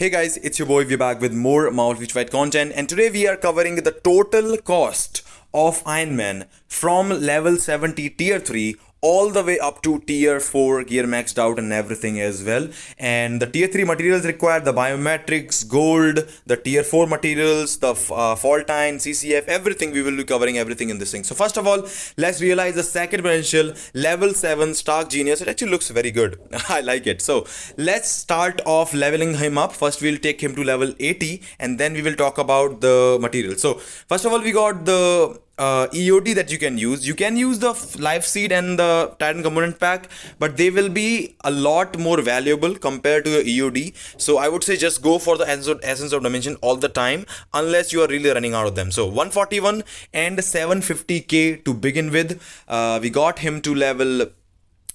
Hey guys, it's your boy. We're back with more Mount Fight content, and today we are covering the total cost of Ironman from level 70 tier 3 all the way up to tier 4 gear maxed out and everything as well. And the tier 3 materials required the biometrics, gold, the tier 4 materials, the faultine, CCF, everything. We will be covering everything in this thing. So first of all, let's realize the second potential level 7 Stark Genius. It actually looks very good. I like it. So let's start off leveling him up. First we'll take him to level 80 and then we will talk about the material. So first of all, we got the EOD that you can use. You can use the life seed and the Titan component pack, but they will be a lot more valuable compared to your EOD. So I would say just go for the essence of dimension all the time unless you are really running out of them. So 141 and 750k to begin with. We got him to level,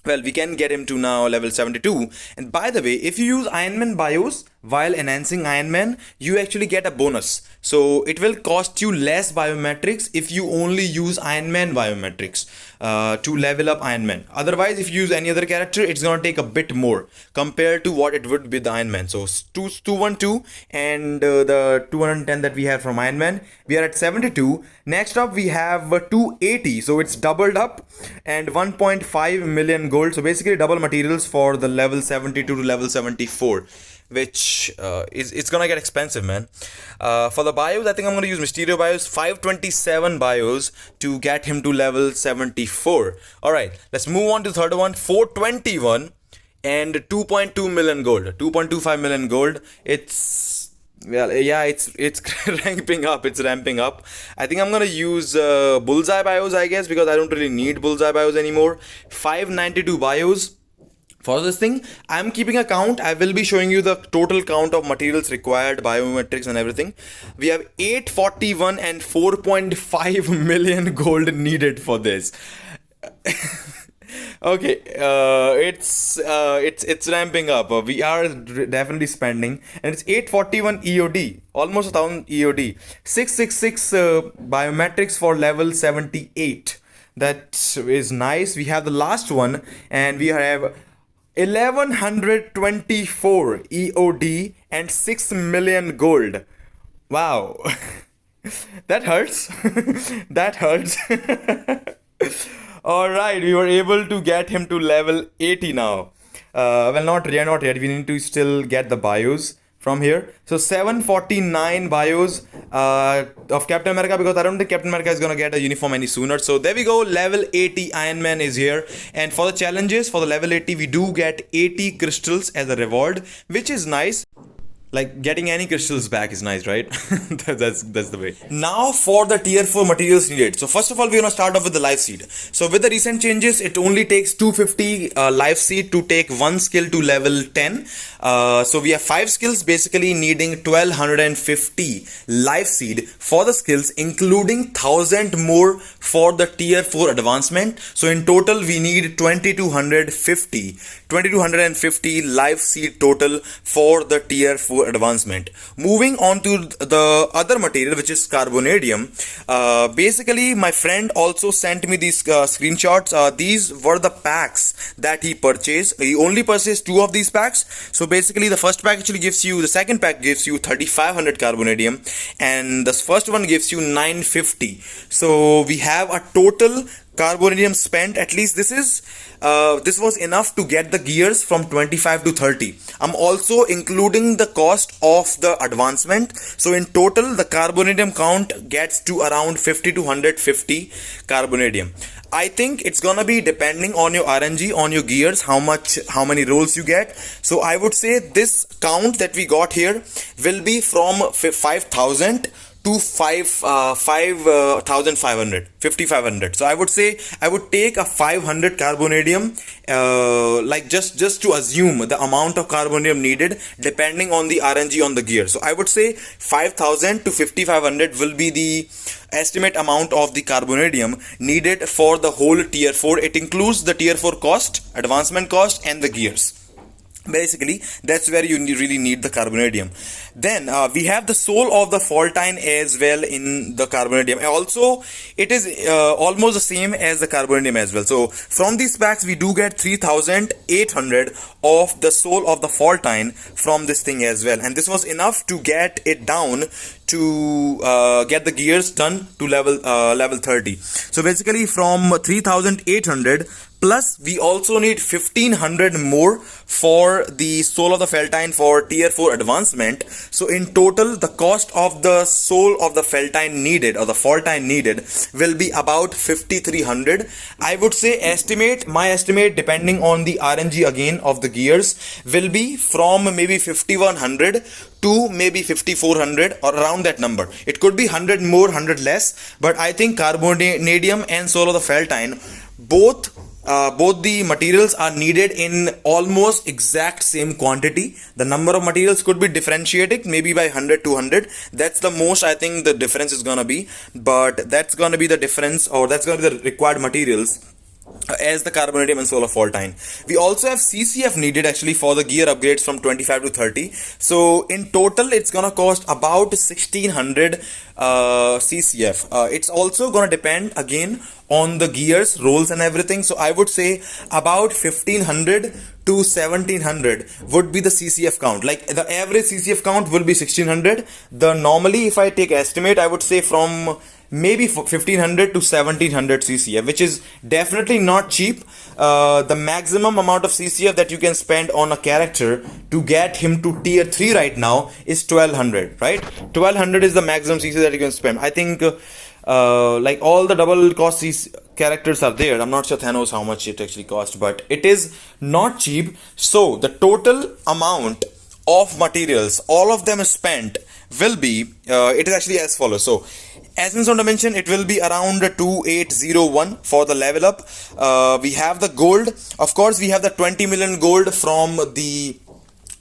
well, we can get him to now level 72. And by the way, if you use Ironman BIOS while enhancing Ironman, you actually get a bonus. So it will cost you less biometrics if you only use Ironman biometrics to level up Ironman. Otherwise, if you use any other character, it's gonna take a bit more compared to what it would be the Ironman. So 212 and the 210 that we have from Ironman, we are at 72. Next up, we have 280. So it's doubled up and 1.5 million gold. So basically double materials for the level 72 to level 74. Which it's gonna get expensive, man. For the bios, I think I'm gonna use Mysterio bios, 527 bios to get him to level 74. Alright, let's move on to the third one, 421 and 2.2 million gold, 2.25 million gold. It's, well, yeah, it's ramping up. It's ramping up. I think I'm gonna use bullseye bios, I guess, because I don't really need bullseye bios anymore. 592 bios. For this thing, I'm keeping a count. I will be showing you the total count of materials required, biometrics and everything. We have 841 and 4.5 million gold needed for this. Okay, it's ramping up. We are definitely spending, and it's 841 EOD, almost 1000 EOD. 666 biometrics for level 78. That is nice. We have the last one, and we have 1124 EOD and 6 million gold. Wow. That hurts. That hurts. Alright, we were able to get him to level 80 now. Well, not yet. We need to still get the bios from here. So 749 bios of Captain America, because I don't think Captain America is gonna get a uniform any sooner. So there we go, level 80 Iron Man is here. And for the challenges, for the level 80, we do get 80 crystals as a reward, which is nice. Like, getting any crystals back is nice, right? that's the way. Now for the tier 4 materials needed. So first of all, we're gonna start off with the life seed. So with the recent changes, it only takes 250 life seed to take one skill to level 10. So we have 5 skills, basically needing 1250 life seed for the skills, including 1000 more for the tier 4 advancement. So in total, we need 2250 life seed total for the tier 4 advancement. Moving on to the other material, which is carbonadium. Basically, my friend also sent me these screenshots. These were the packs that he purchased. He only purchased 2 of these packs. So basically, the first pack actually gives you, the second pack gives you 3500 carbonadium, and the first one gives you 950. So we have a total carbonadium spent. At least this was enough to get the gears from 25 to 30. I'm also including the cost of the advancement. So in total, the carbonadium count gets to around 50 to 150 carbonadium. I think it's gonna be depending on your RNG, on your gears, how many rolls you get. So I would say this count that we got here will be from 5000 to 5500. So I would say I would take a 500 carbonadium, like just to assume the amount of carbonadium needed depending on the RNG on the gear. So I would say 5000 to 5500 will be the estimate amount of the carbonadium needed for the whole tier 4. It includes the tier 4 cost, advancement cost, and the gears. Basically, that's where you really need the carbonadium. Then we have the soul of the faultine as well in the carbonadium. And also, it is almost the same as the carbonadium as well. So from these packs, we do get 3,800 of the soul of the faultine from this thing as well. And this was enough to get it down to get the gears done to level 30. So basically, from 3,800 plus we also need 1,500 more for the soul of the faultine for tier 4 advancement. So in total, the cost of the soul of the faultine needed, or the faultine needed, will be about 5,300. I would say my estimate depending on the RNG again of the gears will be from maybe 5,100 to maybe 5,400 or around that number. It could be 100 more, 100 less, but I think carbonadium and soul of the faultine, both the materials are needed in almost exact same quantity. The number of materials could be differentiating maybe by 100, 200. That's the most I think the difference is gonna be, but that's gonna be the difference, or that's gonna be the required materials as the carbonadium and soul of faultine. We also have CCF needed actually for the gear upgrades from 25 to 30. So in total, it's gonna cost about 1,600 CCF. It's also gonna depend again on the gears, rolls and everything. So I would say about 1,500 to 1,700 would be the CCF count. Like the average CCF count will be 1,600. The normally, if I take estimate, I would say from maybe 1,500 to 1,700 CCF, which is definitely not cheap. The maximum amount of CCF that you can spend on a character to get him to tier 3 right now is 1,200, right? 1,200 is the maximum CCF that you can spend. I think like all the double cost characters are there. I'm not sure Thanos how much it actually cost, but it is not cheap. So the total amount of materials, all of them spent, will be it is actually as follows. So essence of dimension, it will be around 2,801 for the level up. We have the gold, of course. We have the 20 million gold from the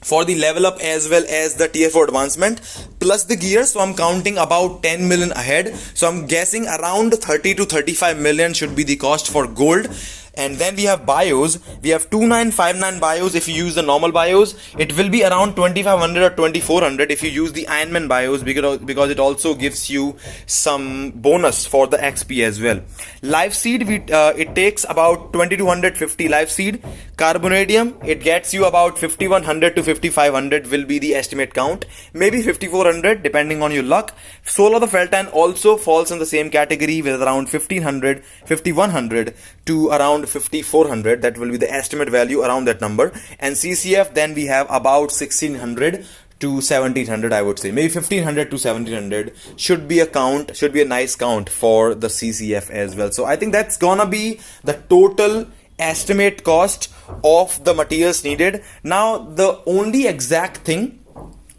for the level up as well as the tier 4 advancement plus the gear. So I'm counting about 10 million ahead. So I'm guessing around 30 to 35 million should be the cost for gold. And then we have bios. We have 2,959 bios. If you use the normal bios, it will be around 2,500 or 2,400 if you use the Ironman bios, because it also gives you some bonus for the XP as well. Life seed, it takes about 2,250 life seed. Carbonadium, it gets you about 5,100 to 5,500 will be the estimate count. Maybe 5,400 depending on your luck. Soul of the faultine also falls in the same category with around 1,500, 5,100 to around 5,400. That will be the estimate value around that number. And CCF, then we have about 1,600 to 1,700. I would say maybe 1,500 to 1,700 should be a nice count for the CCF as well. So I think that's gonna be the total estimate cost of the materials needed. Now the only exact thing,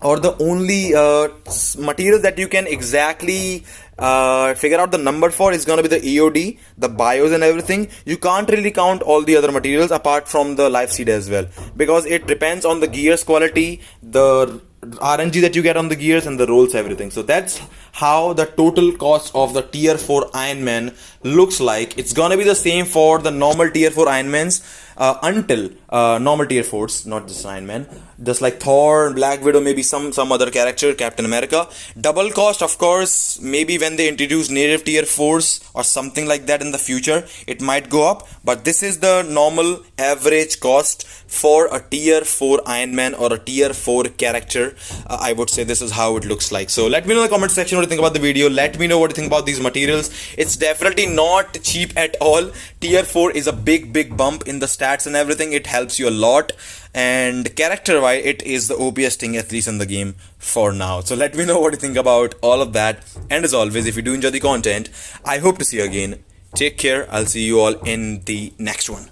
or the only material that you can exactly figure out the number for is going to be the EOD, the bios and everything. You can't really count all the other materials apart from the life seed as well, because it depends on the gears quality, the RNG that you get on the gears, and the rolls, everything. So that's how the total cost of the tier 4 Ironman looks like. It's gonna be the same for the normal tier 4 Ironmans until normal tier 4s, not just Ironman, just like Thor, Black Widow, maybe some other character, Captain America. Double cost, of course, maybe when they introduce native tier 4s or something like that in the future, it might go up, but this is the normal average cost for a tier 4 Ironman or a tier 4 character. I would say this is how it looks like. So let me know in the comment section what you think about the video. Let me know what you think about these materials. It's definitely not cheap at all. Tier 4 is a big bump in the stats and everything. It helps you a lot, and character wise it is the OPS thing, at least in the game for now. So let me know what you think about all of that, and as always, if you do enjoy the content, I hope to see you again. Take care. I'll see you all in the next one.